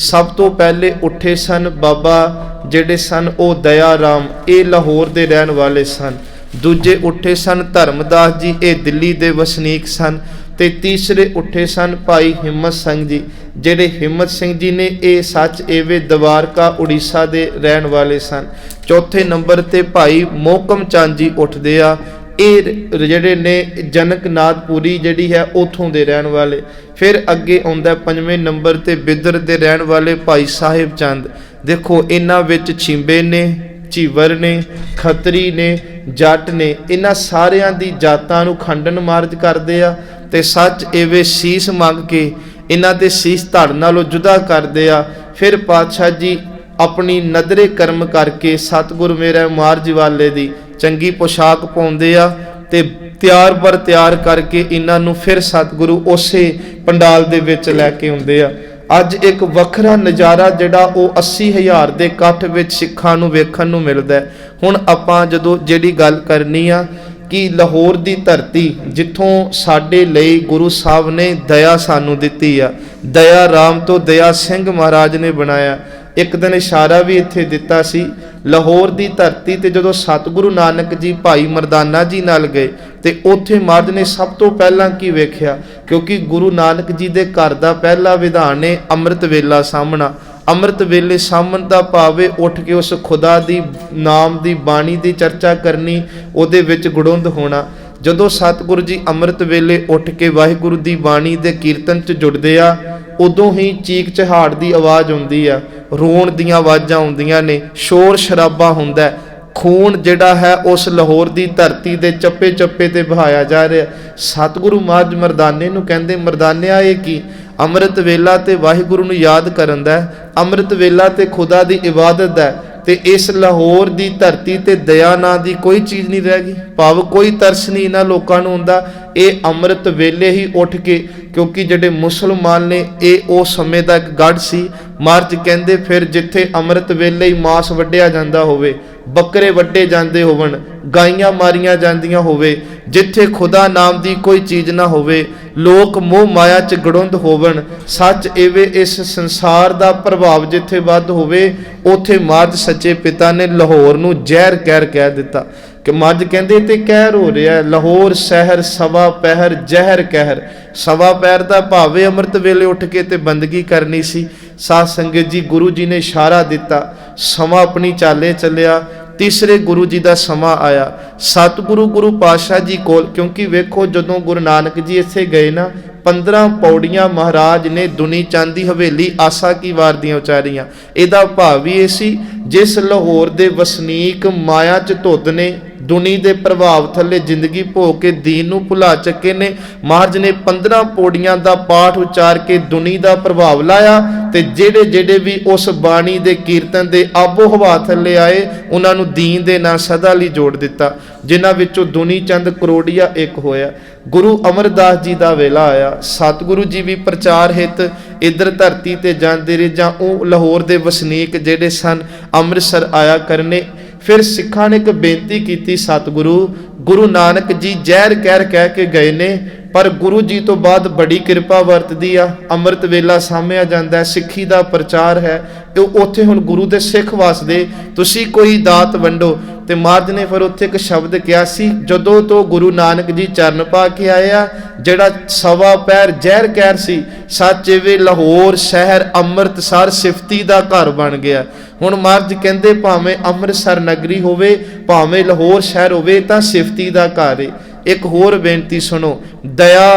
सब तो पहले उठे सन बाबा जिहड़े सन वो दया राम, ये लाहौर दे रहन वाले सन। दूजे उठे सन धर्मदास जी, ये दिल्ली दे वसनीक सन। ते तीसरे उठे सन भाई हिम्मत सिंह जी, जिहड़े हिम्मत सिंह जी ने ये सच एवे दवारका उड़ीसा दे रहन वाले सन। चौथे नंबर ते भाई मोहकम चंद जी उठदे आ, ये जिहड़े ने जनकनाथपुरी जिहड़ी है उथों दे रहन वाले। फिर अगे आउंदा पंजवें नंबर ते बिदर दे रहन वाले भाई साहिब चंद। देखो इन्हां विच छिंबे ने, झीवर ने, खतरी ने, जट ने, इन्हां सारियां दी जातां नूं खंडन मार्ज करदे आ ते सच एवे शीस मंग के इन्हां दे शीस धड़ नालों जुदा करदे आ। फिर पातशाह जी अपनी नदरे कर्म करके सतगुरु मेरा मार्ज वाले दी चंगी पोशाक पाउंदे आ ते तैयार बर तैयार करके इन्हां नूं फिर सतगुरु उसे पंडाल दे विच लैके आउंदे आ। अज एक वखरा नज़ारा जिहड़ा वो 80,000 दे इकट्ठ विच सिखां नूं वेखण नूं मिलदा है। हुण आपां जदों जिहड़ी गल करनी आ कि लाहौर दी धरती जिथों साडे लई गुरु साहब ने दया सानू दित्ती आ, दया राम तो दया सिंह महाराज ने बनाया। एक दिन इशारा भी इत्थे दिता सी, लाहौर दी धरती ते जदों सतगुरु नानक जी भाई मरदाना जी नाल गए ते उत्थे महाराज ने सब तो पहला की वेख्या, क्योंकि गुरु नानक जी दे घर दा पहला विधान है अमृत वेला सामना। अमृत वेले सामन दा भावे उठ के उस खुदा दी नाम दी बाणी दी चर्चा करनी, उहदे विच गुड़ुंद होना। जदों सतगुरु जी अमृत वेले उठ के वाहिगुरु दी बाणी दे कीर्तन च जुड़दे आ, उदों ही चीक चहाड़ दी आवाज़ आउंदी आ, रोण दीयां आवाज़ां आउंदियां ने, शोर शराबा हुंदा है। खून जिहड़ा है उस लाहौर दी धरती दे चप्पे चप्पे ते बहाया जा रहा। सतगुरु महाराज मरदाने नूं कहंदे, मरदानिया ये की अमृत वेला ते वाहिगुरु नूं याद करन दा, अमृत वेला ते खुदा दी इबादत है। ते इस लाहौर दी धरती ते दया ना दी कोई चीज़ नहीं रह गई, भाव कोई तरस नहीं इन्हां लोकां नूं हुंदा। ये अमृत वेले ही उठ के, क्योंकि जिहड़े मुसलमान ने ये उस समय दा एक गढ़ सी। महाराज कहंदे फिर जिथे अमृत वेले ही मांस वड्ढिया जांदा होवे, बकरे वड्डे जांदे होवन, गाइयां मारियां जांदियां होवे, जिथे खुदा नाम दी कोई चीज़ ना होवे, लोक मोह माया च गड़ुंद होवन, सच एवे इस संसार दा प्रभाव जिथे वध होवे, उथे महाराज सच्चे पिता ने लाहौर नूं जहर कहर कह दिता। कि मज कहते तो कहर हो रहा है, लाहौर शहर सवा पहर जहर कहर। सवा पहर का भावे अमृत वेले उठ के ते बंदगी करनी सी। साध संगत जी गुरु जी ने इशारा दिता, समा अपनी चाले चलिया। तीसरे गुरु जी का समा आया, सतगुरु गुरु पातशाह जी कोल, क्योंकि वेखो जदों गुरु नानक जी इत्थे गए ना, 15 पौड़ियां महाराज ने दुनी चांदी हवेली आसा की वार दियां उचारियां। इहदा भाव भी ये सी, जिस लाहौर दे वसनीक माया च धुत ने, दुनी दे प्रभाव थले जिंदगी भोग के दीन नूं भुला चुके ने, महाराज ने 15 पौड़ियां दा पाठ उचार के दुनी दा प्रभाव लाया। ते जेड़े जेड़े भी उस बाणी दे कीर्तन दे आबो हवा थले आए, उन्हां नूं दीन दे नाल सदा लई जोड़ दिता, जिन्हां विचों दुनी चंद करोड़िया एक होया। गुरु अमरदास जी का वेला आया, सतगुरु जी भी प्रचार हित इधर धरती ते जांदे रहे, जां ओह लाहौर दे वसनीक जेड़े सन अमृतसर आया करने। फिर सिखां ने एक बेनती की, सतगुरु गुरु नानक जी जहर कहर कह के गए ने, पर गुरु जी तो बाद बड़ी कृपा वरतदी आ, अमृत वेला सामया जांदा है, सिੱਖੀ ਦਾ प्रचार है, तो उत्थे हुण गुरु दे सिख वसदे, तुसीं कोई दात वंडो। ते महाराज ने फिर उत्थे एक शब्द कहा सी, जदों तो गुरु नानक जी चरण पा के आया, जिहड़ा सवा पैर जहर कहर सी, सच वे लाहौर शहर अमृतसर सिफती दा घर बन गया। हुण महाराज कहंदे भावें अमृतसर नगरी होवे, भावें लाहौर शहर होवे, तां सिफती दा घर है। एक होर बेनती सुनो, दया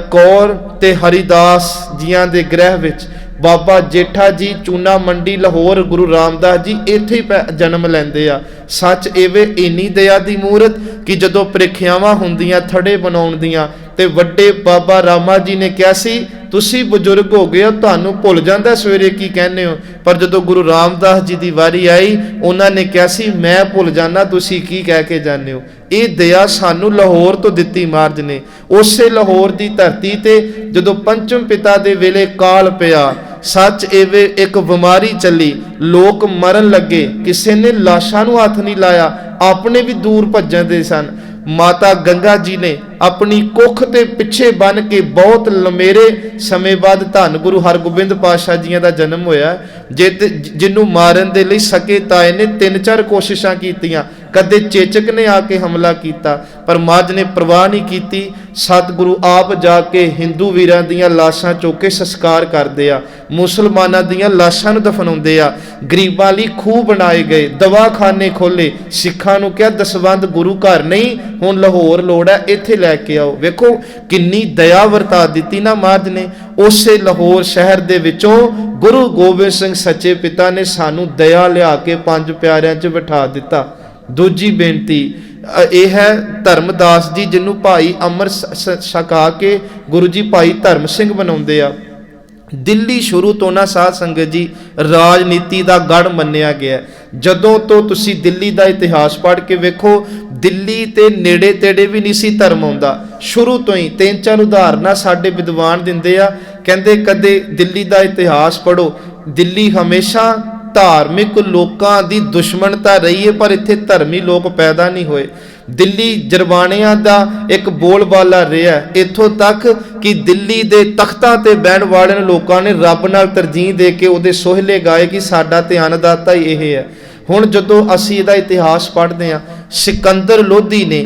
कौर ते हरिदास जियां दे गृह विच बाबा जेठा जी चूना मंडी लाहौर गुरु रामदास जी इत्थे ही जन्म लैंदे आ। सच एवे इन्नी दया दी मूरत कि जदों प्रीखियावां हुंदियां थड़े बनाउण दियां, ते वड्डे बाबा रामा जी ने कहा सी, तुसी बजुर्ग हो गए हो, तुहानू भुल जांदा सवेरे की कहने हो। पर जदों गुरु रामदास जी की वारी आई, उन्होंने कहा सी, मैं भुल जाना तुसी की कह के जाने हो। ये दया सानू लाहौर तो दिती महाराज ने। उसे लाहौर की धरती ते जदों पंचम पिता दे वेले काल पिया, सच एवे एक बीमारी चली, लोग मरन लगे, किसी ने लाशां नू हथ नहीं लाया, अपने भी दूर भज्जदे सन। माता गंगा जी ने अपनी कुख ते पिछे बन के बहुत लंमेरे समय बाद धन गुरु हरगोबिंद पातशाह जी का जन्म होया। जिन्हों मारन दे लई सके ताए ने 3-4 कोशिशां कीतियां, कदे चेचक ने आके हमला किया पर महाराज ने परवाह नहीं की। सतगुरु आप जाके हिंदू वीरां दियां लाशां चुक के संस्कार करदे आ, मुसलमानां दियां लाशां नूं दफनाउंदे आ, गरीबां लई खूह बनाए गए, दवाखाने खोले, सिखां नूं कहा दसबंध गुरु घर नहीं हुण लाहौर लोड़ है इत्थे लैके आओ। वेखो किन्नी दया वरता दित्ती ना महाराज ने। उसे लाहौर शहर दे विचों गुरु गोबिंद सिंह सच्चे पिता ने सानू दया लिया के 5 प्यारिਆਂ च बिठा दिता। दूजी बेनती यह है धर्मदास जी जिन्हों भाई अमर छका के गुरु जी भाई धर्म सिंह बनाउंदे आ। दिल्ली शुरू तो ना साध संगत जी राजनीति का गढ़ मन्निया गया। जदों तो तुसी दिल्ली का इतिहास पढ़ के वेखो, दिल्ली ते नेड़े तेड़े भी नहीं सी धर्म आउंदा शुरू तो ही। 3-4 उदाहरण साडे विद्वान दिंदे आ, कहंदे कदे दिल्ली का इतिहास पढ़ो, दिल्ली हमेशा धार्मिक लोगों की दुश्मनता रही है पर इत्थे धर्मी लोग पैदा नहीं होए। दिल्ली जरबाणिया का एक बोलबाला रहा इत्थों तक कि दिल्ली के तख्तां ते बहन वाले लोगों ने रब नाल तरजीह दे के उहदे सोहले गाए कि साडा ते अन्नदाता ही यह है। हुण जदों असीं इहदा इतिहास पढ़दे हां, सिकंदर लोधी ने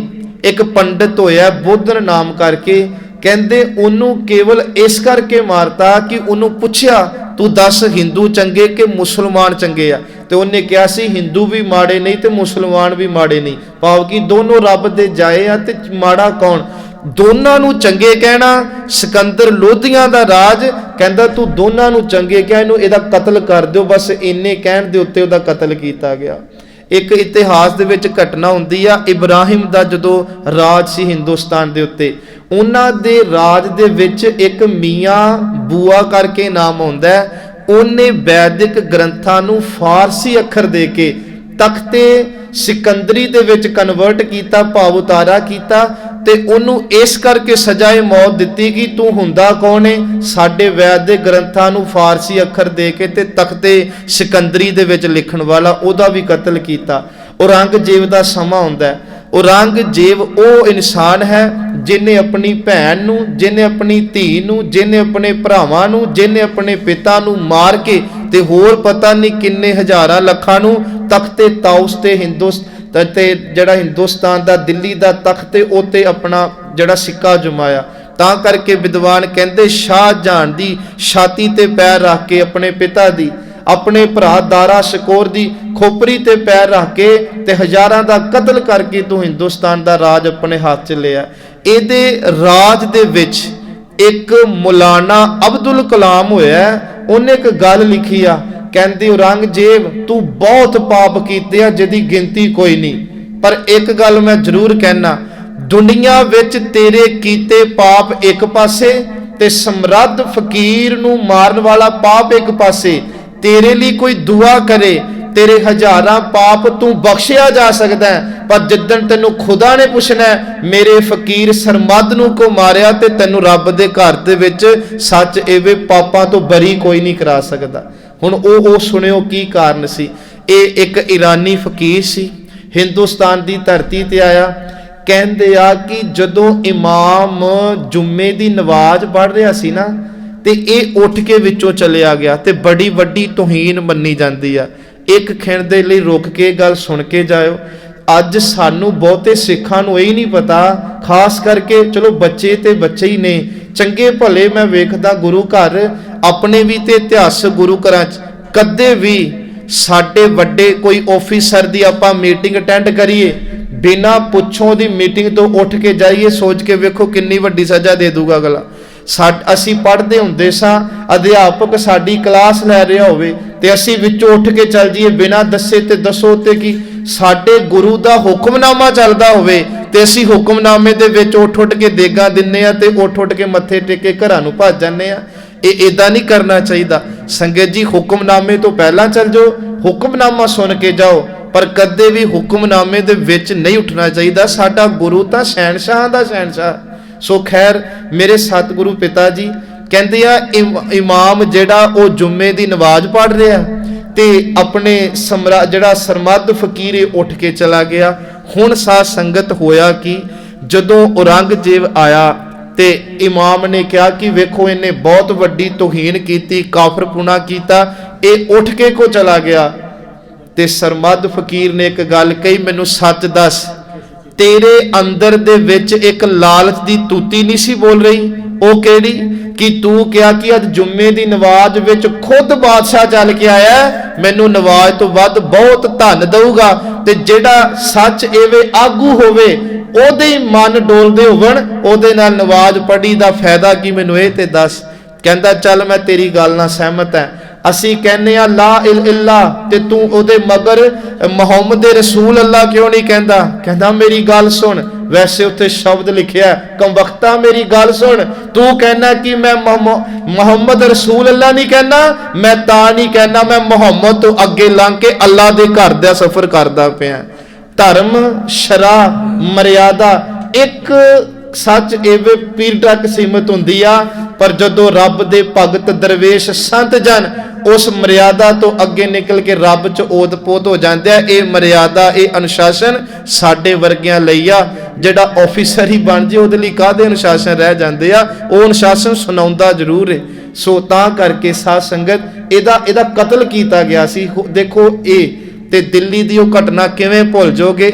एक पंडित होया बुद्धन नाम करके, कहंदे उन्हों केवल इस करके मारता कि उन्होंने पूछया तू दस हिंदू चंगे कि मुसलमान चंगे आ, तो उन्हें कहा सी हिंदू भी माड़े नहीं तो मुसलमान भी माड़े नहीं, भाव कि दोनों रब दे जाए आ ते माड़ा कौन, दोनों नू चंगे कहना। सिकंदर लोधियां दा राज कहंदा तू दोनों नू चंगे कह, इहनूं इहदा कतल कर दिओ, बस इन्ने कहण दे उत्ते उहदा कतल कीता गया। एक इतिहास दे विच घटना हुंदी आ, इब्राहिम दा जदों राज सी हिंदुस्तान दे उत्ते, उन्हां दे राज दे विच एक मियाँ बूआ करके नाम आउंदा है। उन्हें वैदिक ग्रंथां नूं फारसी अखर दे के तख्ते सिकंदरी दे विच कन्वर्ट किया, भाव उतारा किया ते उन्हों इस करके सजाए मौत दिती कि तू हुंदा कौन है, साडे वैदिक ग्रंथां नूं फारसी अखर दे के ते तख्ते सिकंदरी दे विच लिखण वाला उहदा भी कतल किया। औरंगजेब दा समा हुंदा है। औरंगजेब वो इंसान है जिन्हें अपनी भैन नूं, जिन्हें अपनी धी नूं, जिन्हें अपने भरावां नूं, जिन्हें अपने पिता नूं मार के ते होर पता नहीं किन्ने हज़ारां लखां नूं तख्ते ताउस ते हिंदुस्तान ते जड़ा हिंदुस्तान दा दिल्ली दा तख्त उत्ते अपना जड़ा सिक्का जुमाया। तां करके विद्वान कहंदे शाहजहां दी छाती ते पैर रख के अपने पिता दी, अपने भरा दारा शकोर दी खोपरी ते पैर रख के ते हज़ारां दा कतल करके तू हिंदुस्तान दा राज अपने हाथ च लिया। इहदे राज दे विच एक मौलाना अब्दुल कलाम होया, उन्हें एक गल लिखी आ, कहंदे औरंगजेब तू बहुत पाप कीते आ जिहदी गिनती कोई नहीं, पर एक गल मैं जरूर कहना, दुनिया विच तेरे कीते पाप एक पासे ते समृद्ध फकीर नूं मारन वाला पाप एक पासे, तेरे लिए कोई दुआ करे तेरे हज़ारां पाप तू बख्शिया जा सकता है, पर जिद्दन तेनू खुदा ने पूछना है मेरे फकीर सरमद नू को मारिया ते तेनू रब दे घर दे विच सच एवे पापां तो बरी कोई नहीं करा सकता। हुण ओ सुनियो की कारण सी। ए एक ईरानी फकीर सी, हिंदुस्तान दी धरती ते आया। कहंदे आ कि जदों इमाम जुम्मे दी नमाज पढ़ रहा सी ना ते ये उठ के विचों चलिया गया ते बड़ी वड्डी तौहीन मन्नी जाती है। एक खिण दे लई रुक के गल सुन के जाओ। अज सानू बहुते सिखां नूं यही नहीं पता, खास करके चलो बच्चे ते बच्चे ही ने, चंगे भले मैं वेखदा गुरु घर अपने भी ते इतिहास गुरु घरां च कदे भी साडे वड्डे कोई ऑफिसर दी आपां मीटिंग अटेंड करिए बिना पुछों दी मीटिंग तो उठ के जाइए, सोच के वेखो किन्नी वड्डी सजा दे दूगा अगला। असी पढ़ते होंदे सां, अध्यापक साडी क्लास लै रहा होवे ते असी विचों उठ के चल जाइए बिना दसे ते दसो ते कि साडे गुरु दा हुक्मनामा चलदा होवे ते असी हुक्मनामे दे विच उठ के देगां दिन्ने आ ते उठ के मत्थे टेके घरां नूं भज जाने आ। इदां नहीं करना चाहिए संगत जी। हुक्मनामे तो पहला चल जाओ, हुक्मनामा सुन के जाओ, पर कदे भी हुक्मनामे दे विच नहीं उठना चाहिए। साडा गुरु तां शहनशाह दा शहनशाह। सो खैर मेरे सतगुरु पिता जी कहंदे आ इमाम जिहड़ा वो जुम्मे दी नमाज पढ़ रहा ते अपने जड़ा सरमद फकीर उठ के चला गया। ਹੁਣ ਸਾਧ ਸੰਗਤ ਹੋਇਆ कि ਜਦੋਂ औरंगजेब आया ते इमाम ने कहा कि वेखो इन्हें बहुत वड्डी तौहीन की, काफरपुना किया, ये उठ के को चला गया। ते सरमद फकीर ने एक गल कही, मैनू सच दस, तेरे अंदर दे विच एक लालच दी तूती नहीं सी बोल रही? वो केड़ी कि तू क्या कि अज जुम्मे दी नवाज विच खुद बादशाह चल के आया, मैनू नवाज तो वध बहुत धन दऊगा, ते जेड़ा सच एवे आगू होवे ओदे ही मन डोलदे होवन, ओदे नाल नवाज पढ़ी दा फायदा की, मैनू ये ते दस। कहंदा चल मैं तेरी गल नाल सहमत है, असी कहने आ ला इल्ला ते तू ओदे मगर मुहम्मद रसूल अल्लाह क्यों नहीं कहंदा? कहंदा मेरी गल सुन, वैसे उत्थे शब्द लिखिया कमबख्ता मेरी गल सुन, तू कहना कि मैं मुहम्मद रसूल अल्लाह नहीं कहना, मैं ता नहीं कहना, मैं मुहम्मद तो अगे लंघ के अल्लाह दे घर दा सफर करदा पिया। धर्म शरा मर्यादा एक सच एवे पीर तक सीमित हुंदी आ, पर जदों रब दे भगत दरवेश संत जन उस मर्यादा तो अगे निकल के रब च ओत पोत हो जाते हैं। ये मर्यादा ये अनुशासन साडे वर्गियां लई आ, जिहड़ा ऑफिसर ही बन जे उहदे लई काहदे अनुशासन रह जांदे आ, वो अनुशासन सुनाउंदा जरूर है। सो तां करके साध संगत इहदा कतल कीता गया सी। देखो ये ते दिल्ली दी ओह घटना किवें भुल जाओगे,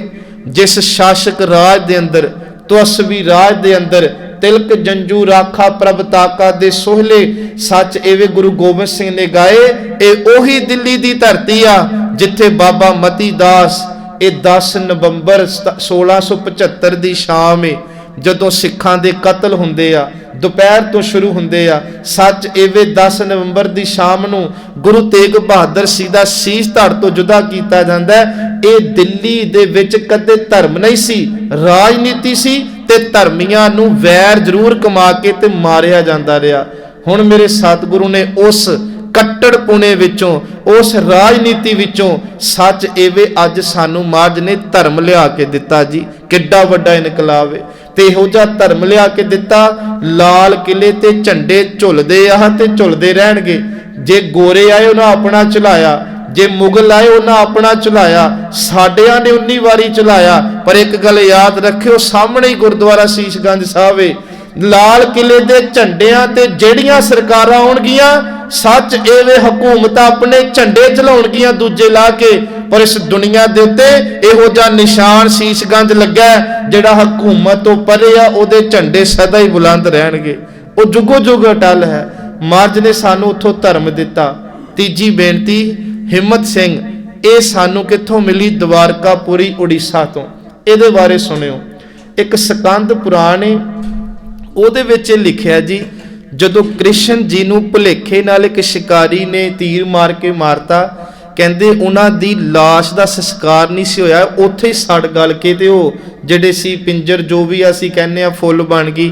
जिस शासक राज दे अंदर तुअसवी राज दे अंदर तिलक जंजू राखा प्रभ ताका दे सोहले सच एवे गुरु गोबिंद सिंह ने गाए। ये ओही दिल्ली दी धरती आ जिथे बाबा मती दास ये 10 नवंबर 1675 दी शाम है जदों सिखां दे कतल हुंदे आ, दोपहर तो शुरू हुंदे आ। सच एवे 10 नवंबर दी शाम नूं गुरु तेग बहादुर सिंह दा सीस धड़ तो जुदा कीता जांदा है। ये दिल्ली दे विच कदे धर्म नहीं सी, राजनीति सी ते धर्मियां नूं वैर जरूर कमा के ते मारिया जांदा रहा। हुण मेरे सतगुरु ने उस कट्टड़ पुणे विचों उस राजनीति विचों सच एवे अज सानू महाराज ने धर्म लिया के दिता जी। किड्डा वड्डा इनकलाब है ते इहो जिहा धर्म लिया के दिता। लाल किले ते झंडे झुलदे आ ते झुलदे रहणगे। जे गोरे आए उन्हां अपना चलाया, जे मुगल आए उन्हां अपना चलाया, साडियां ने 19 वारी चलाया। पर एक गल याद रखियो, सामने ही गुरुद्वारा शीशगंज साहिब है। लाल किले दे झंडियां ते जेड़ियां सरकारां आउणगियां सच एवे हुकूमत अपने झंडे चलाउणगियां दूजे ला के, पर इस दुनिया दे उत्ते इहो जिहा निशान शीशगंज लगा जिहड़ा हुकूमत तो परे आ, ओदे झंडे सदा ही बुलंद रहणगे। वो जुगो जुग अटल है। महाराज ने सानू उत्थों धर्म दिता। तीजी बेनती हिम्मत सिंह, ये सानू कित्थों मिली? द्वारकापुरी उड़ीसा तो। इहदे बारे सुनियो। एक स्कंद पुराण है, ਉਹਦੇ ਵਿੱਚ ਲਿਖਿਆ जी, ਜਦੋਂ कृष्ण जी ਨੂੰ ਭੁਲੇਖੇ ਨਾਲ ਇੱਕ शिकारी ने तीर मार के मारता, ਕਹਿੰਦੇ ਉਹਨਾਂ ਦੀ ਲਾਸ਼ ਦਾ ਸੰਸਕਾਰ ਨਹੀਂ ਸੀ ਹੋਇਆ, ਉੱਥੇ ਹੀ ਸੜ ਗਲ ਕੇ ਤੇ ਉਹ ਜਿਹੜੇ ਸੀ ਪਿੰਜਰ ਜੋ ਵੀ ਅਸੀਂ ਕਹਿੰਦੇ ਆ ਫੁੱਲ ਬਣ ਗਈ।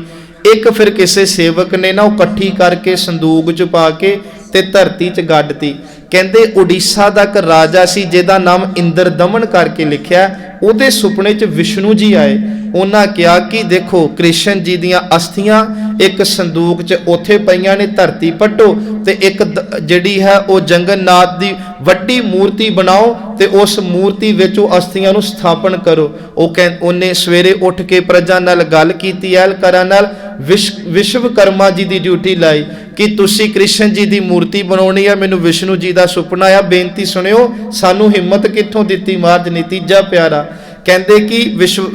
ਇੱਕ ਫਿਰ ਕਿਸੇ ਸੇਵਕ ਨੇ ਨਾ ਉਹ ਇਕੱਠੀ ਕਰਕੇ ਸੰਦੂਕ 'ਚ ਪਾ ਕੇ ਤੇ ਧਰਤੀ 'ਚ ਗੱਡਤੀ। ਕਹਿੰਦੇ ਉੜੀਸਾ ਦਾ ਇੱਕ ਰਾਜਾ ਸੀ ਜਿਹਦਾ ਨਾਮ ਇੰਦਰ ਦਮਨ ਕਰਕੇ ਲਿਖਿਆ। ਉਹਦੇ ਸੁਪਨੇ 'ਚ ਵਿਸ਼ਨੂੰ ਜੀ ਆਏ। ਉਹਨਾਂ ਕਿਹਾ ਕਿ ਦੇਖੋ ਕ੍ਰਿਸ਼ਨ ਜੀ ਦੀਆਂ ਅਸਥੀਆਂ ਇੱਕ ਸੰਦੂਕ 'ਚ ਉੱਥੇ ਪਈਆਂ ਨੇ, ਧਰਤੀ ਪੱਟੋ ਤੇ ਇੱਕ ਜਿਹੜੀ ਹੈ ਉਹ ਜਗਨਨਾਥ ਦੀ ਵੱਡੀ ਮੂਰਤੀ ਬਣਾਓ ਤੇ ਉਸ ਮੂਰਤੀ ਵਿੱਚ ਉਹ ਅਸਥੀਆਂ ਨੂੰ ਸਥਾਪਨ ਕਰੋ। ਉਹਨੇ ਸਵੇਰੇ ਉੱਠ ਕੇ ਪ੍ਰਜਾ ਨਾਲ ਗੱਲ ਕੀਤੀ, ਐਲਕਾਰਾਂ ਨਾਲ ਵਿਸ਼ਵਕਰਮਾ ਜੀ ਦੀ ਡਿਊਟੀ ਲਾਈ ਕਿ ਤੁਸੀਂ ਕ੍ਰਿਸ਼ਨ ਜੀ ਦੀ ਮੂਰਤੀ ਬਣਾਉਣੀ ਆ। ਮੈਨੂੰ ਵਿਸ਼ਨੂੰ ਜੀ ਦਾ ਸੁਪਨਾ ਆ, ਬੇਨਤੀ ਸੁਣਿਓ। ਸਾਨੂੰ ਹਿੰਮਤ ਕਿੱਥੋਂ ਦਿੱਤੀ ਮਹਾਰਾਜ ਨੇ? ਤੀਜਾ ਪਿਆਰਾ ਕਹਿੰਦੇ कि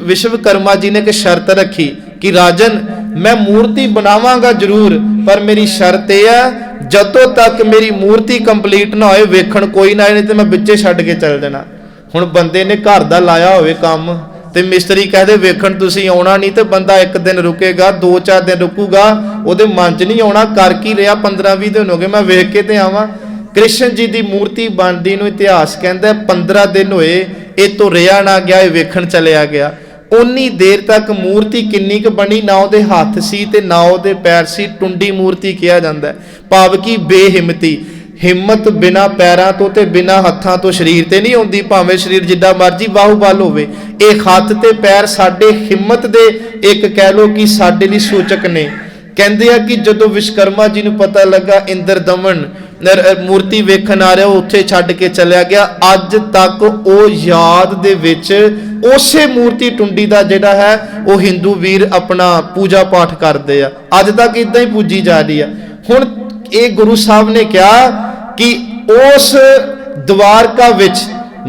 विश्वकर्मा जी ने एक शर्त रखी कि राजन मैं मूर्ति बनावांगा जरूर, पर मेरी शर्त यह है जदों तक मेरी मूर्ति कंप्लीट ना होए वेखण कोई ना, नहीं तो मैं बिच्चे छड्ड के चल जाना। हुण बंदे ने घर दा लाया होवे काम ते मिस्त्री कहदे वेखण तुसीं आउणा नहीं, ते बंदा एक दिन रुकेगा, 2-4 दिन रुकूगा, ਉਹਦੇ मन च नहीं आउणा कर की रिहा 15-20 दिन हो गए मैं वेख के ते आवां। कृष्ण जी की मूर्ति बनदी नूं इतिहास कहंदा 15 दिन होए ਇਹ ਤੋਂ ਰਿਹਾ ਨਾ ਗਿਆ, ਇਹ ਵੇਖਣ ਚਲਿਆ ਗਿਆ। ਉਨੀ ਦੇਰ ਤੱਕ ਮੂਰਤੀ ਕਿੰਨੀ ਕੁ ਬਣੀ, ਨਾ ਉਹਦੇ ਹੱਥ ਸੀ ਤੇ ਨਾ ਉਹਦੇ ਪੈਰ ਸੀ। ਟੁੰਡੀ ਮੂਰਤੀ ਕਿਹਾ ਜਾਂਦਾ, ਭਾਵ ਕਿ ਬੇਹਿੰਮਤੀ। ਹਿੰਮਤ ਬਿਨਾ ਪੈਰਾਂ ਤੋਂ ਤੇ ਬਿਨਾ ਹੱਥਾਂ ਤੋਂ ਸਰੀਰ ਤੇ ਨਹੀਂ ਆਉਂਦੀ, ਭਾਵੇਂ ਸਰੀਰ ਜਿੱਡਾ ਮਰਜੀ ਬਾਹੂਬਲ ਹੋਵੇ। ਇਹ ਹੱਥ ਤੇ ਪੈਰ ਸਾਡੇ ਹਿੰਮਤ ਦੇ ਇੱਕ ਕਹਿ ਲੋ ਕਿ ਸਾਡੇ ਲਈ ਸੂਚਕ ਨੇ। ਕਹਿੰਦੇ ਆ ਕਿ ਜਦੋਂ ਵਿਸ਼ਵਕਰਮਾ ਜੀ ਨੂੰ ਪਤਾ ਲੱਗਾ ਇੰਦਰ ਦਮਨ मूर्ति वेखण आ रहा, उत्थे छड्ड के चलिया गया। अज तक वो याद दे विच ਉਸੇ ਮੂਰਤੀ ਟੁੰਡੀ ਦਾ ਜਿਹੜਾ ਹੈ ਉਹ ਹਿੰਦੂ ਵੀਰ ਆਪਣਾ ਪੂਜਾ ਪਾਠ ਕਰਦੇ ਆ, ਅੱਜ ਤੱਕ ਇਦਾਂ ਹੀ ਪੂਜੀ ਜਾ ਰਹੀ ਆ। ਹੁਣ ਇਹ ਗੁਰੂ ਸਾਹਿਬ ਨੇ ਕਿਹਾ ਕਿ ਉਸ ਦਵਾਰਕਾ ਵਿੱਚ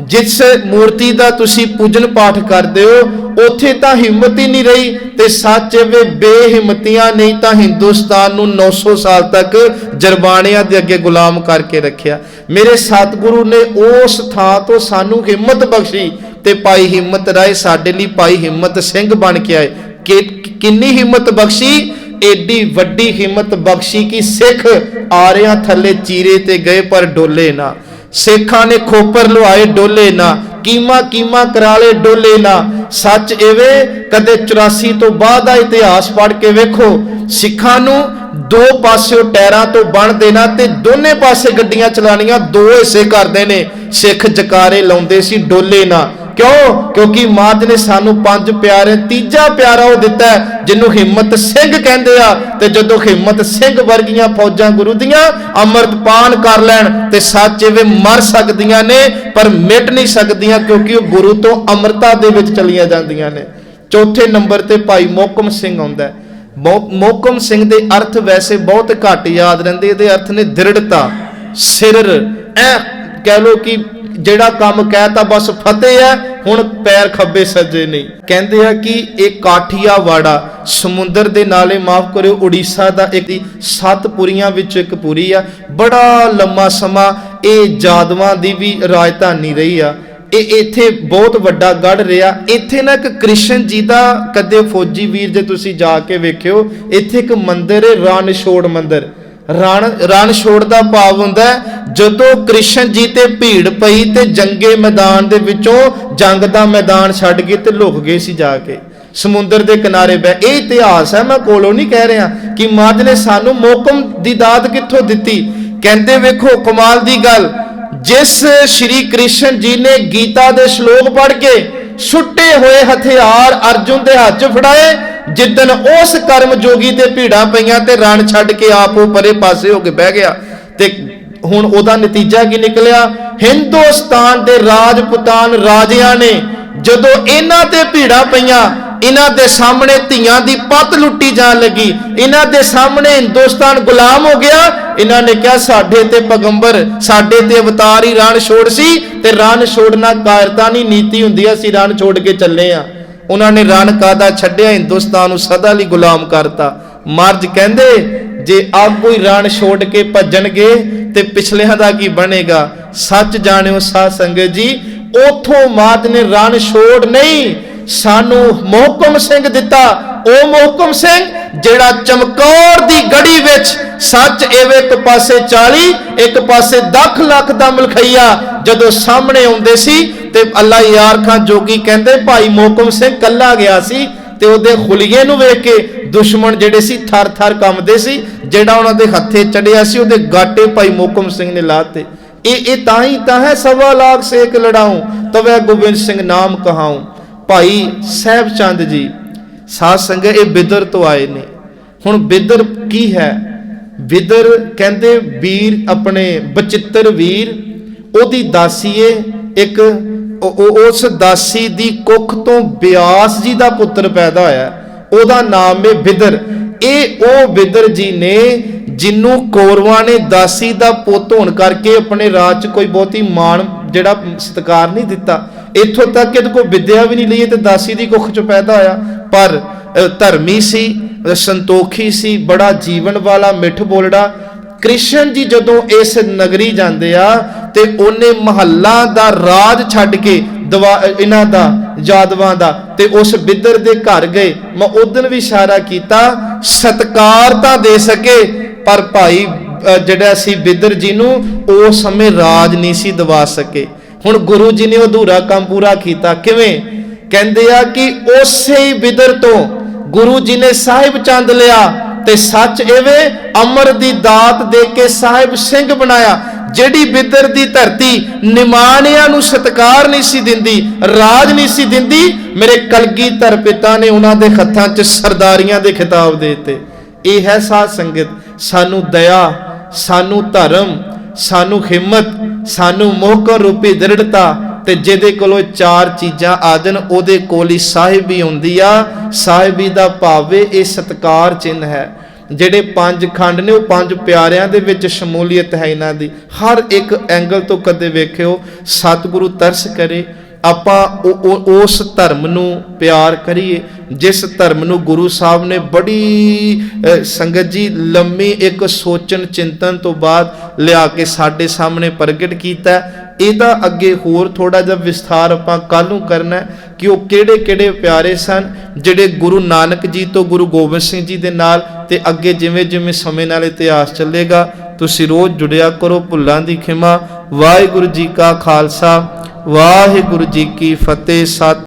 ਜਿਸ ਮੂਰਤੀ ਦਾ ਤੁਸੀਂ ਪੂਜਨ ਪਾਠ ਕਰਦੇ ਹੋ ਉੱਥੇ ਤਾਂ ਹਿੰਮਤ ਹੀ ਨਹੀਂ ਰਹੀ, ਤੇ ਸੱਚ ਵੇ ਬੇਹਿੰਮਤੀਆਂ ਨਹੀਂ ਤਾਂ ਹਿੰਦੁਸਤਾਨ ਨੂੰ 900 ਸਾਲ ਤੱਕ ਜਰਬਾਣਿਆਂ ਦੇ ਅੱਗੇ ਗੁਲਾਮ ਕਰਕੇ ਰੱਖਿਆ। ਮੇਰੇ ਸਤਿਗੁਰੂ ਨੇ ਉਸ ਥਾਂ ਤੋਂ ਸਾਨੂੰ ਹਿੰਮਤ ਬਖਸ਼ੀ, ਤੇ ਭਾਈ ਹਿੰਮਤ ਰਾਏ ਸਾਡੇ ਲਈ ਭਾਈ ਹਿੰਮਤ ਸਿੰਘ ਬਣ ਕੇ ਆਏ। ਕਿੰਨੀ ਹਿੰਮਤ ਬਖਸ਼ੀ, ਏਡੀ ਵੱਡੀ ਹਿੰਮਤ ਬਖਸ਼ੀ ਕਿ ਸਿੱਖ ਆਰਿਆਂ ਥੱਲੇ ਚੀਰੇ ਤੇ ਗਏ ਪਰ ਡੋਲੇ ਨਾ, ਸਿੱਖਾਂ ਨੇ ਖੋਪਰ ਲੁਆਏ ਡੋਲੇ ਨਾ, ਕੀਮਾ ਕਰਾਲੇ ਡੋਲੇ ਨਾ। ਸੱਚ ਇਵੇਂ ਕਦੇ 84 ਤੋਂ ਬਾਅਦ ਦਾ ਇਤਿਹਾਸ ਪੜ੍ਹ ਕੇ ਵੇਖੋ, ਸਿੱਖਾਂ ਨੂੰ ਦੋ ਪਾਸਿਓਂ ਟਾਇਰਾਂ ਤੋਂ ਬੰਨ ਦੇਣਾ ਤੇ ਦੋਨੇ ਪਾਸੇ ਗੱਡੀਆਂ ਚਲਾਣੀਆਂ, ਦੋ ਹਿੱਸੇ ਕਰਦੇ ਨੇ। ਸਿੱਖ ਜਕਾਰੇ ਲਾਉਂਦੇ ਸੀ ਡੋਲੇ ਨਾ, ਕਿਉਂ? ਕਿਉਂਕਿ ਮਾਝ ਨੇ ਸਾਨੂੰ 5 ਪਿਆਰੇ, ਤੀਜਾ ਪਿਆਰਾ ਉਹ ਦਿੱਤਾ ਜਿਹਨੂੰ ਹਿੰਮਤ ਸਿੰਘ ਕਹਿੰਦੇ ਆ। ਤੇ ਜਦੋਂ ਹਿੰਮਤ ਸਿੰਘ ਵਰਗੀਆਂ ਫੌਜਾਂ ਗੁਰੂ ਦੀਆਂ ਅੰਮ੍ਰਿਤਪਾਨ ਕਰ ਲੈਣ ਤੇ ਸੱਚ ਇਵੇਂ ਮਰ ਸਕਦੀਆਂ ਨੇ ਪਰ ਮਿਟ ਨਹੀਂ ਸਕਦੀਆਂ, ਕਿਉਂਕਿ ਉਹ ਗੁਰੂ ਤੋਂ ਅੰਮ੍ਰਿਤਾ ਦੇ ਵਿੱਚ ਚਲੀਆਂ ਜਾਂਦੀਆਂ ਨੇ। ਚੌਥੇ ਨੰਬਰ ਤੇ ਭਾਈ ਮੋਹਕਮ ਸਿੰਘ ਆਉਂਦਾ। ਮੋਹਕਮ ਸਿੰਘ ਦੇ ਅਰਥ ਵੈਸੇ ਬਹੁਤ ਘੱਟ ਯਾਦ ਰਹਿੰਦੇ, ਇਹਦੇ ਅਰਥ ਨੇ ਦ੍ਰਿੜਤਾ, ਸਿਰ, ਐ ਕਹਿ ਲੋ ਕਿ ਜਿਹੜਾ ਕੰਮ ਕਹਿਤਾ ਬਸ ਫਤਿਹ ਹੈ, ਹੁਣ ਪੈਰ ਖੱਬੇ ਸੱਜੇ ਨਹੀਂ। ਕਹਿੰਦੇ ਆ ਕਿ ਇਹ ਕਾਠੀਆਵਾੜਾ ਸਮੁੰਦਰ ਦੇ ਨਾਲੇ, ਮਾਫ ਕਰਿਓ, ਉੜੀਸਾ ਦਾ ਇੱਕ 7 ਪੁਰੀਆਂ ਵਿੱਚੋਂ ਇੱਕ ਪੁਰੀ ਆ। ਬੜਾ ਲੰਮਾ ਸਮਾਂ ਇਹ ਜਾਦਵਾਂ ਦੀ ਵੀ ਰਾਜਧਾਨੀ ਰਹੀ ਆ। ਇਹ ਇੱਥੇ ਬਹੁਤ ਵੱਡਾ ਗੜ ਰਿਹਾ। ਇੱਥੇ ਨਾ ਇੱਕ ਕ੍ਰਿਸ਼ਨ ਜੀ ਦਾ, ਕਦੇ ਫੌਜੀ ਵੀਰ ਜੇ ਤੁਸੀਂ ਜਾ ਕੇ ਵੇਖਿਓ, ਇੱਥੇ ਇੱਕ ਮੰਦਿਰ ਹੈ ਰਣਛੋੜ ਮੰਦਿਰ। ਰਣਛੋੜ ਦਾ ਭਾਵ ਹੁੰਦਾ ਜਦੋਂ ਕ੍ਰਿਸ਼ਨ ਜੀ ਤੇ ਭੀੜ ਪਈ ਤੇ ਜੰਗੇ ਮੈਦਾਨ ਦੇ ਵਿੱਚੋਂ ਜੰਗ ਦਾ ਮੈਦਾਨ ਛੱਡ ਕੇ ਤੇ ਲੁਕ ਗਏ ਸੀ ਜਾ ਕੇ ਸਮੁੰਦਰ ਦੇ ਕਿਨਾਰੇ ਬੈ। ਇਹ ਇਤਿਹਾਸ ਹੈ, ਮੈਂ ਕੋਲੋਂ ਨਹੀਂ ਕਹਿ ਰਿਹਾ ਕਿ ਮਾਝ ਨੇ ਸਾਨੂੰ ਮੋਹਕਮ ਦੀ ਦਾਤ ਕਿੱਥੋਂ ਦਿੱਤੀ। ਕਹਿੰਦੇ ਵੇਖੋ ਕਮਾਲ ਦੀ ਗੱਲ, ਜਿਸ ਸ਼੍ਰੀ ਕ੍ਰਿਸ਼ਨ ਜੀ ਨੇ ਗੀਤਾ ਦੇ ਸ਼ਲੋਕ ਪੜ੍ਹ ਕੇ ਸੁੱਟੇ ਹੋਏ ਹਥਿਆਰ ਅਰਜੁਨ ਦੇ ਹੱਥ 'ਚ ਫੜਾਏ, ਜਿੱਦਣ ਉਸ ਕਰਮ ਜੋਗੀ ਤੇ ਭੀੜਾਂ ਪਈਆਂ ਤੇ ਰਣ ਛੱਡ ਕੇ ਆਪ ਉਹ ਪਰੇ ਪਾਸੇ ਹੋ ਕੇ ਬਹਿ ਗਿਆ, ਤੇ ਹੁਣ ਉਹਦਾ ਨਤੀਜਾ ਕੀ ਨਿਕਲਿਆ? ਹਿੰਦੁਸਤਾਨ ਦੇ ਰਾਜਪੂਤਾਨ ਰਾਜਿਆਂ ਨੇ ਜਦੋਂ ਇਹਨਾਂ ਤੇ ਭੀੜਾਂ ਪਈਆਂ, ਇਹਨਾਂ ਦੇ ਸਾਹਮਣੇ ਧੀਆਂ ਦੀ ਪੱਤ ਲੁੱਟੀ ਜਾਣ ਲੱਗੀ, ਇਹਨਾਂ ਦੇ ਸਾਹਮਣੇ ਹਿੰਦੁਸਤਾਨ ਗੁਲਾਮ ਹੋ ਗਿਆ। ਇਹਨਾਂ ਨੇ ਕਿਹਾ ਸਾਡੇ ਤੇ ਪੈਗੰਬਰ, ਸਾਡੇ ਤੇ ਅਵਤਾਰ ਹੀ ਰਣ ਛੋੜ ਸੀ, ਤੇ ਰਣ ਛੋੜਨਾ ਕਾਇਰਤਾ ਨਹੀਂ, ਨੀਤੀ ਹੁੰਦੀ ਆ, ਅਸੀਂ ਰਣ ਛੋੜ ਕੇ ਚੱਲੇ ਆ। ਉਹਨਾਂ ਨੇ ਰਣ ਕਾਦਾ ਛੱਡਿਆ, ਹਿੰਦੁਸਤਾਨ ਨੂੰ ਸਦਾ ਲਈ ਗੁਲਾਮ ਕਰਤਾ। ਮਰਜ ਕਹਿੰਦੇ ਜੇ ਆਪ ਕੋਈ ਰਣ ਛੋੜ ਕੇ ਭੱਜਣਗੇ ਤੇ ਪਿਛਲਿਆਂ ਦਾ ਕੀ ਬਣੇਗਾ। ਸੱਚ ਜਾਣਿਓ ਸਾਧ ਸੰਗਤ ਜੀ, ਉਥੋਂ ਮਾਤ ਨੇ ਰਣ ਛੋੜ ਨਹੀਂ ਸਾਨੂੰ ਮੋਹਕਮ ਸਿੰਘ ਦਿੱਤਾ। ਉਹ ਮੋਹਕਮ ਸਿੰਘ ਜਿਹੜਾ ਚਮਕੌਰ ਦੀ ਗੜੀ ਵਿੱਚ ਸੱਚ ਐਵੇਂ ਇੱਕ ਪਾਸੇ 40 ਇੱਕ ਪਾਸੇ 10 ਲੱਖ ਦਾ ਮਲਖਈਆ ਜਦੋਂ ਸਾਹਮਣੇ ਆਉਂਦੇ ਸੀ, ਤੇ ਅੱਲਾ ਯਾਰ ਖਾਨ ਜੋਗੀ ਕਹਿੰਦੇ ਭਾਈ ਮੋਹਕਮ ਸਿੰਘ ਕੱਲਾ ਗਿਆ ਸੀ ਤੇ ਉਹਦੇ ਖੁਲੀਏ ਨੂੰ ਵੇਖ ਕੇ ਦੁਸ਼ਮਣ ਜਿਹੜੇ ਸੀ ਥਰ ਥਰ ਕੰਬਦੇ ਸੀ। ਜਿਹੜਾ ਉਹਨਾਂ ਦੇ ਹੱਥੇ ਚੜਿਆ ਸੀ ਉਹਦੇ ਗਾਟੇ ਭਾਈ ਮੋਹਕਮ ਸਿੰਘ ਨੇ ਲਾਤੇ। ਇਹ ਤਾਂ ਹੀ ਤਾਂ ਹੈ 1.25 ਲੱਖ ਸੇਕ ਲੜਾऊं ਤਵੈ ਗੋਬਿੰਦ ਸਿੰਘ ਨਾਮ ਕਹਾऊं। ਭਾਈ ਸਾਹਿਬ ਚੰਦ ਜੀ ਸਾਧ ਸੰਗਤ ਇਹ ਬਿਦਰ ਤੋਂ ਆਏ ਨੇ। ਹੁਣ ਬਿਦਰ ਕੀ ਹੈ? ਬਿਦਰ ਕਹਿੰਦੇ ਵੀਰ, ਆਪਣੇ ਬਚਿੱਤਰ ਵੀਰ, ਉਹਦੀ ਦਾਸੀ ਏ ਇੱਕ, ਉਸ ਦਾਸੀ ਦੀ ਕੁੱਖ ਤੋਂ ਬਿਆਸ ਜੀ ਦਾ ਪੁੱਤਰ ਪੈਦਾ ਹੋਇਆ, ਉਹਦਾ ਨਾਮ ਹੈ ਬਿਦਰ। ਇਹ ਉਹ ਬਿਦਰ ਜੀ ਨੇ ਜਿਹਨੂੰ ਕੌਰਵਾਂ ਨੇ ਦਾਸੀ ਦਾ ਪੁੱਤ ਹੋਣ ਕਰਕੇ ਆਪਣੇ ਰਾਜ 'ਚ ਕੋਈ ਬਹੁਤੀ ਮਾਣ ਜਿਹੜਾ ਸਤਿਕਾਰ ਨਹੀਂ ਦਿੱਤਾ। ਇੱਥੋਂ ਤੱਕ ਕਿ ਇਹਦੇ ਕੋਲ ਵਿਦਿਆ ਵੀ ਨਹੀਂ ਲਈ ਤੇ ਦਾਸੀ ਦੀ ਕੁੱਖ 'ਚ ਪੈਦਾ ਹੋਇਆ। ਪਰ ਧਰਮੀ ਸੀ, ਸੰਤੋਖੀ ਸੀ, ਬੜਾ ਜੀਵਨ ਵਾਲਾ, ਮਿੱਠ ਬੋਲੜਾ। ਕ੍ਰਿਸ਼ਨ ਜੀ ਜਦੋਂ ਇਸ ਨਗਰੀ ਜਾਂਦੇ ਆ ਤੇ ਉਹਨੇ ਮਹੱਲਾ ਦਾ ਰਾਜ ਛੱਡ ਕੇ ਇਹਨਾਂ ਦਾ ਜਾਦਵਾਂ ਦਾ ਤੇ ਉਸ ਬਿੱਦਰ ਦੇ ਘਰ ਗਏ। ਮੈਂ ਉਦਨ ਵੀ ਇਸ਼ਾਰਾ ਕੀਤਾ, ਸਤਕਾਰ ਤਾਂ ਦੇ ਸਕੇ ਪਰ ਭਾਈ ਜਿਹੜਾ ਸੀ ਬਿੱਦਰ ਜੀ ਨੂੰ ਉਸ ਸਮੇਂ ਰਾਜ ਨਹੀਂ ਸੀ ਦਵਾ ਸਕੇ। ਹੁਣ ਗੁਰੂ ਜੀ ਨੇ ਅਧੂਰਾ ਕੰਮ ਪੂਰਾ ਕੀਤਾ। ਕਿਵੇਂ? ਕਹਿੰਦੇ ਆ ਕਿ ਉਸੇ ਹੀ ਬਿੱਦਰ ਤੋਂ ਗੁਰੂ ਜੀ ਨੇ ਸਾਹਿਬ ਚੰਦ ਲਿਆ ਤੇ ਸੱਚ ਐਵੇਂ ਅਮਰ ਦੀ ਦਾਤ ਦੇ ਕੇ ਸਾਹਿਬ ਸਿੰਘ ਬਣਾਇਆ। ਜਿਹੜੀ ਬਿੱਦਰ ਦੀ ਧਰਤੀ ਨਿਮਾਣਿਆਂ ਨੂੰ ਸਤਿਕਾਰ ਨਹੀਂ ਸੀ ਦਿੰਦੀ, ਰਾਜ ਨਹੀਂ ਸੀ ਦਿੰਦੀ, ਮੇਰੇ ਕਲਗੀਧਰ ਪਿਤਾ ਨੇ ਉਹਨਾਂ ਦੇ ਹੱਥਾਂ 'ਚ ਸਰਦਾਰੀਆਂ ਦੇ ਖਿਤਾਬ ਦੇ ਦਿੱਤੇ। ਇਹ ਹੈ ਸਾਧ ਸੰਗਤ, ਸਾਨੂੰ ਦਇਆ, ਸਾਨੂੰ ਧਰਮ, ਸਾਨੂੰ ਹਿੰਮਤ, ਸਾਨੂੰ ਮੋਹਕਮ ਰੂਪੀ ਦ੍ਰਿੜਤਾ ਤੇ ਜਿਹਦੇ ਕੋਲੋਂ ਚਾਰ ਚੀਜ਼ਾਂ ਆ ਜਾਣ ਉਹਦੇ ਕੋਲ ਹੀ ਸਾਹਿਬੀ ਹੁੰਦੀ ਆ। ਸਾਹਿਬੀ ਦਾ ਭਾਵ ਇਹ ਸਤਕਾਰ ਚਿੰਨ੍ਹ ਹੈ। ਜਿਹੜੇ ਪੰਜ ਖੰਡ ਨੇ ਉਹ ਪੰਜ ਪਿਆਰਿਆਂ ਦੇ ਵਿੱਚ ਸ਼ਮੂਲੀਅਤ ਹੈ ਇਹਨਾਂ ਦੀ। ਹਰ ਇੱਕ ਐਂਗਲ ਤੋਂ ਕਦੇ ਵੇਖਿਓ ਸਤਿਗੁਰੂ ਤਰਸ ਕਰੇ ਆਪਾਂ ਉਸ ਧਰਮ ਨੂੰ ਪਿਆਰ ਕਰੀਏ ਜਿਸ ਧਰਮ ਨੂੰ ਗੁਰੂ ਸਾਹਿਬ ਨੇ ਬੜੀ ਸੰਗਤ ਜੀ ਲੰਮੀ ਇੱਕ ਸੋਚਣ ਚਿੰਤਨ ਤੋਂ ਬਾਅਦ ਲਿਆ ਕੇ ਸਾਡੇ ਸਾਹਮਣੇ ਪ੍ਰਗਟ ਕੀਤਾ। ਇਹਦਾ ਅੱਗੇ ਹੋਰ ਥੋੜਾ ਜਿਹਾ ਵਿਸਥਾਰ ਆਪਾਂ ਕੱਲ ਨੂੰ ਕਰਨਾ ਕਿ ਉਹ ਕਿਹੜੇ ਕਿਹੜੇ ਪਿਆਰੇ ਸਨ ਜਿਹੜੇ ਗੁਰੂ ਨਾਨਕ ਜੀ ਤੋਂ ਗੁਰੂ ਗੋਬਿੰਦ ਸਿੰਘ ਜੀ ਦੇ ਨਾਲ, ਤੇ ਅੱਗੇ ਜਿਵੇਂ ਜਿਵੇਂ ਸਮੇਂ ਨਾਲ ਇਤਿਹਾਸ ਚੱਲੇਗਾ ਤੁਸੀਂ ਰੋਜ਼ ਜੁੜਿਆ ਕਰੋ। ਭੁੱਲਾਂ ਦੀ ਖਿਮਾ। ਵਾਹਿਗੁਰੂ ਜੀ ਕਾ ਖਾਲਸਾ, ਵਾਹਿਗੁਰੂ ਜੀ ਕੀ ਫਤਿਹ। ਸਤਿ